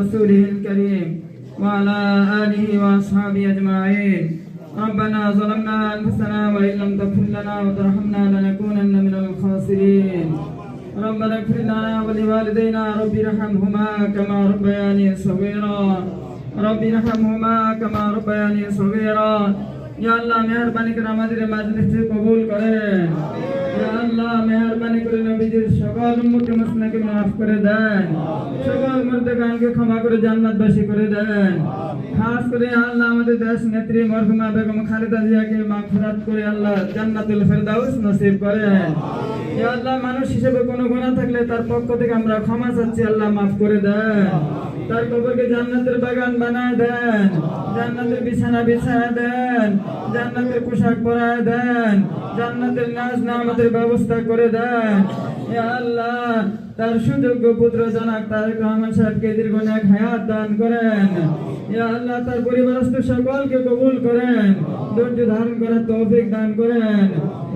رسوله الكريم وعلى آله وأصحابه أجمعين. ربنا ظلمنا أنفسنا وإن لم تغفر لنا وترحمنا لنكونن من الخاسرين. ربنا اغفر لنا ولوالدينا رب ارحمهما كما ربياني صغيرا. رب ارحمهما كما ربياني صغيرا. या अल्लाह मेहरबानी করে আমাদের মাজলিসকে কবুল করেন। या अल्लाह মেহরবানি করে নবীজির সকল উম্মতকে মাসনাকে maaf করে দেন। সকল মুর্দাগানকে ক্ষমা করে জান্নাতবাসী করে দেন। খাস করে আল্লাহ আমাদের দেশ নেত্রী মরহুমা বেগম খালেদা জিয়াকে মাগফিরাত করে আল্লাহ জান্নাতুল ফেরদাউস নসিব করেন। या अल्लाह মানুষ হিসেবে কোনো গুনাহ থাকলে তার পক্ষ থেকে আমরা ক্ষমা চাচ্ছি, আল্লাহ maaf করে দেন। তার কবরকে জান্নাতের বাগান বানায় দেন, জান্নাতের বিছানা বিছায় দেন, জান্নাতের পোশাক পরায় দেন, জান্নাতের নাজ নামাতের ব্যবস্থা করে দেন। ইয়া আল্লাহ তার সুযোগ্য পুত্র জনাব তারেক রহমান সাহেবকে দীর্ঘ নেক হায়াত দান করেন। ইয়া আল্লাহ তার পরিবারস্থ সকলকে কবুল করেন, ধৈর্য ধারণ করার তৌফিক দান করেন।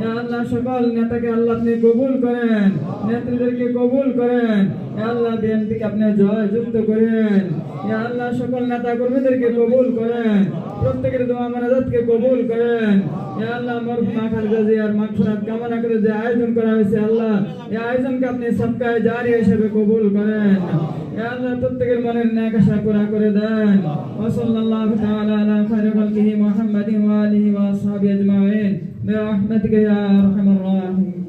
ইয়া আল্লাহ সকল নেতাকে আল্লাহ আপনি কবুল করেন, নেত্রীদেরকে কবুল করেন। ইয়া আল্লাহ বিএনপিকে আপনি জয়যুক্ত করেন। ইয়া আল্লাহ সকল নেতা কর্মীদেরকে কবুল করেন, প্রত্যেকের দোয়া মানাজাতকে কবুল করেন। ইয়া আল্লাহ মরহুমা খালেদা জিয়ার মাগফিরাত কামনা করে যে আয়োজন করা হয়েছে আল্লাহ এই আয়োজনকে আপনি সদকায়ে জারি হিসেবে কবুল করেন। ইয়া আল্লাহ প্রত্যেকের মনের নেক আশা পুরা করে দেন। ওয়া সাল্লাল্লাহু তাআলা আলা খায়রি খালকিহি মুহাম্মাদিন ওয়া আলিহি ওয়া আসহাবিহি আজমাইন বিরহমাতিকা ইয়া আরহামার রাহিমিন।